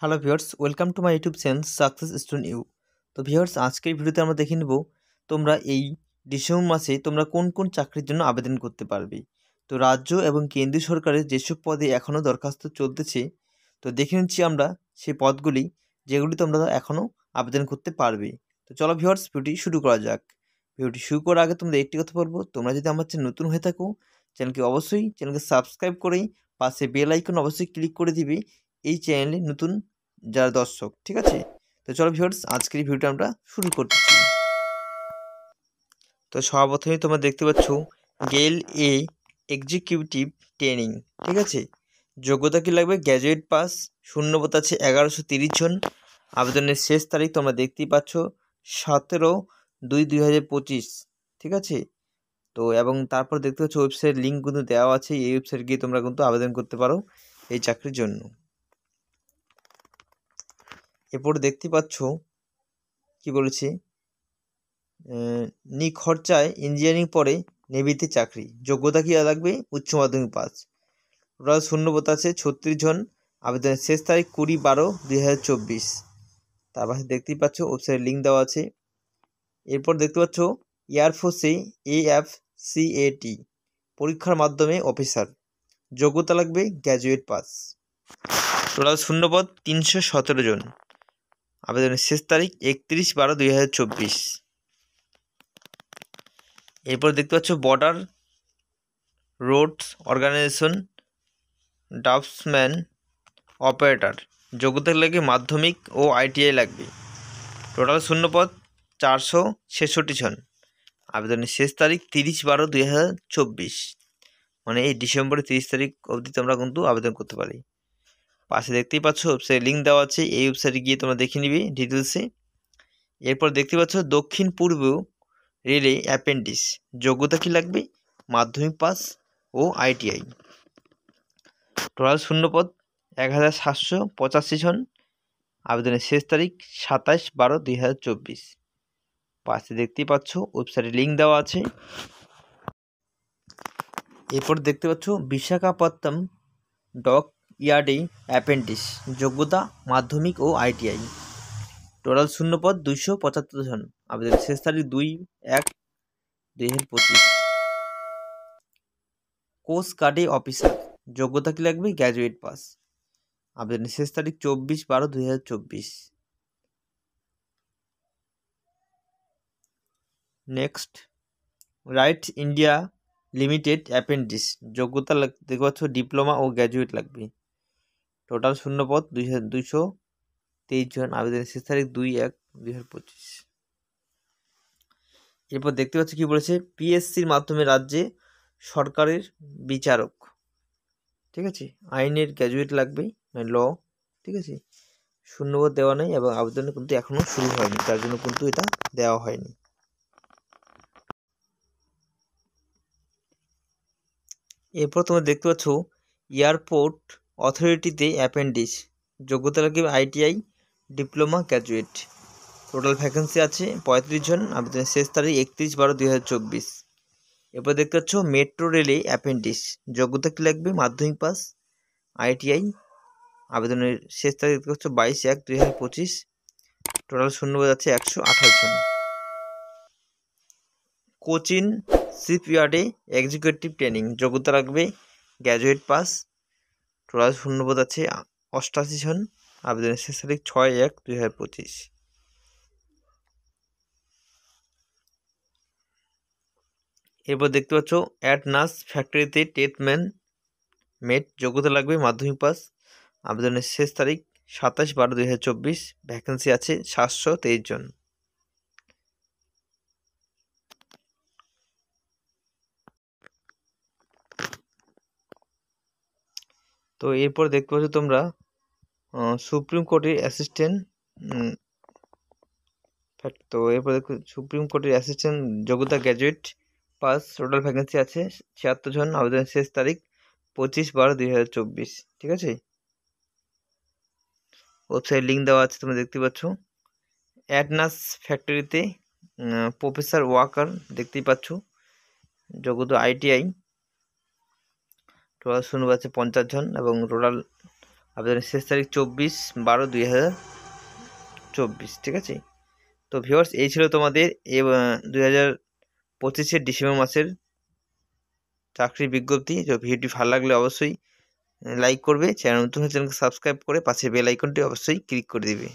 Hello viewers, welcome to my YouTube channel success student you. তো viewers, আজকের ভিডিওতে আমরা দেখে নেব তোমরা এই ডিসেম্বর মাসে তোমরা কোন কোন চাকরির জন্য আবেদন করতে পারবে। তো রাজ্য এবং কেন্দ্রীয় সরকারের যেসব পদে এখনও দরখাস্ত চলতেছে, তো দেখে নিচ্ছি আমরা সেই পদগুলি যেগুলি তোমরা এখনও আবেদন করতে পারবে। তো চলো ভিউয়ার্স, ভিডিওটি শুরু করা যাক। ভিডিওটি শুরু করার আগে তোমাদের একটি কথা বলবো, তোমরা যদি আমার চ্যানেল নতুন হয়ে থাকো চ্যানেলকে সাবস্ক্রাইব করেই পাশে বেল আইকন অবশ্যই ক্লিক করে দিবে এই চ্যানেলে নতুন যারা দর্শক, ঠিক আছে। তো চলো ভিউয়ার্স, আজকের ভিডিওটা আমরা শুরু করতেছি। তো সর্বপ্রথমেই তোমরা দেখতে পাচ্ছ গেল এ এক্সিকিউটিভ ট্রেনিং, ঠিক আছে। যোগ্যতা কি লাগবে? Graduate pass. শূন্যপদ আছে 1130 জন। আবেদনের শেষ তারিখ তোমরা দেখতেই পাচ্ছ 17/2/2025, ঠিক আছে। তো এবং তারপর দেখতে পাচ্ছ ওয়েবসাইট লিঙ্ক কিন্তু দেওয়া আছে, এই ওয়েবসাইট গিয়ে তোমরা কিন্তু আবেদন করতে পারো এই চাকরির জন্য। এরপরে দেখতে পাচ্ছ কি বলেছে, নিখরচায় ইঞ্জিনিয়ারিং পরে নেভিতে চাকরি। যোগ্যতা কি লাগবে? উচ্চ মাধ্যমিক পাস। টোটাল শূন্যপদ আছে 36 জন। আবেদনের শেষ তারিখ 20/12/2024। তার পাশে দেখতেই পাচ্ছ ওয়েবসাইট লিঙ্ক দেওয়া আছে। এরপর দেখতে পাচ্ছ এয়ারফোর্সে AFCAT পরীক্ষার মাধ্যমে অফিসার। যোগ্যতা লাগবে গ্র্যাজুয়েট পাস। টোটাল শূন্যপদ 317 জন। আবেদনের শেষ তারিখ 31/12/2024। এরপর দেখতে পাচ্ছ border roads organisation draughtsman operator. যোগ্যতা লাগে মাধ্যমিক ও ITI লাগবে। টোটাল শূন্যপদ 466 জন। আবেদনের শেষ তারিখ 30/12/2024, মানে এই ডিসেম্বরের 30 তারিখ অবধি তোমরা কিন্তু আবেদন করতে পারি। পাশে দেখতেই পাচ্ছ ওয়েবসাইট লিঙ্ক দেওয়া আছে, এই ওয়েবসাইটে গিয়ে তোমরা দেখে নিবে ডিটেলসে। এরপর দেখতে পাচ্ছ দক্ষিণ পূর্ব রেলে অ্যাপেন্ডিক্স। যোগ্যতা কি লাগবে? মাধ্যমিক পাস ও ITI। টোটাল শূন্যপদ 1785 জন। আবেদনের শেষ তারিখ 27/12/2024। পাশে দেখতেই পাচ্ছ ওয়েবসাইটে লিঙ্ক দেওয়া আছে। এরপর দেখতে পাচ্ছ বিশাখাপত্তনম ডক ইয়ার্ডে অ্যাপেন্ডিক্স। যোগ্যতা মাধ্যমিক ও ITI। টোটাল শূন্যপদ 275 জন। আবেদনের শেষ তারিখ 2/1/2025। কোস্ট গার্ডে অফিসার। যোগ্যতা কি লাগবে? Graduate pass. আবেদনের শেষ তারিখ 24/12/2024। নেক্সট, রাইট ইন্ডিয়া লিমিটেড অ্যাপেন্ডিক্স। যোগ্যতা দেখতে পাচ্ছ ডিপ্লোমা ও গ্র্যাজুয়েট লাগবে। টোটাল শূন্যপদ 223 জন। আবেদনের শেষ তারিখ 2/1/2025। এরপর দেখতে পাচ্ছ কি বলেছে, PSCর মাধ্যমে রাজ্যে সরকারের বিচারক, ঠিক আছে। আইনের গ্র্যাজুয়েট লাগবে, মানে ল, ঠিক আছে। শূন্যপদ দেওয়া নেই এবং আবেদন কিন্তু এখনও শুরু হয়নি, তার জন্য কিন্তু এটা দেওয়া হয়নি। এরপর তোমরা দেখতে পাচ্ছ এয়ারপোর্ট অথরিটিতে অ্যাপেন্ডিক্স। যোগ্যতা লাগবে ITI, diploma, graduate. Total vacancy আছে 35 জন। আবেদনের শেষ তারিখ 31/12/2024। এরপর দেখতে পাচ্ছ মেট্রো রেলে অ্যাপেন্ডিক্স। যোগ্যতা কি লাগবে? মাধ্যমিক পাস, ITI। আবেদনের শেষ তারিখ দেখতে পাচ্ছ 22/1/2025। টোটাল শূন্যপদ আছে 128 জন। কোচিন শিপইয়ার্ডে এক্সিকিউটিভ ট্রেনিং। যোগ্যতা লাগবে গ্র্যাজুয়েট পাস। টোটাল শূন্যপদ আছে 88 জন। আবেদনের শেষ তারিখ 6/1/2025। এরপর দেখতে পাচ্ছ অ্যাডনাস ফ্যাক্টরিতে টেটম্যান মেট। যোগ্যতা লাগবে মাধ্যমিক পাস। আবেদনের শেষ তারিখ 27/12/2024। ভ্যাকেন্সি আছে 723 জন। তো এরপর দেখতে পাচ্ছ তোমরা সুপ্রিম কোর্টের অ্যাসিস্ট্যান্ট। তো এরপর দেখো সুপ্রিম কোর্টের অ্যাসিস্ট্যান্ট। যোগ্যতা গ্র্যাজুয়েট পাস। টোটাল ভ্যাকেন্সি আছে 76 জন। আবেদনের শেষ তারিখ 25/12/2024, ঠিক আছে। ওয়েবসাইট লিঙ্ক দেওয়া আছে, তোমরা দেখতে পাচ্ছ। অ্যাডনাস ফ্যাক্টরিতে প্রফেসর ওয়াকার দেখতেই পাচ্ছ। যোগ্যতা ITI। টোটাল শূন্য আছে 50 জন এবং টোটাল আবেদনের শেষ তারিখ 24/12/2024, ঠিক আছে। তো ভিউয়ার্স, এই ছিল তোমাদের 2025 ডিসেম্বর মাসের চাকরির বিজ্ঞপ্তি। তো ভিডিওটি ভালো লাগলে অবশ্যই লাইক করবে, চ্যানেল নতুন হলে চ্যানেলকে সাবস্ক্রাইব করে পাশে বেল আইকনটি অবশ্যই ক্লিক করে দিবে।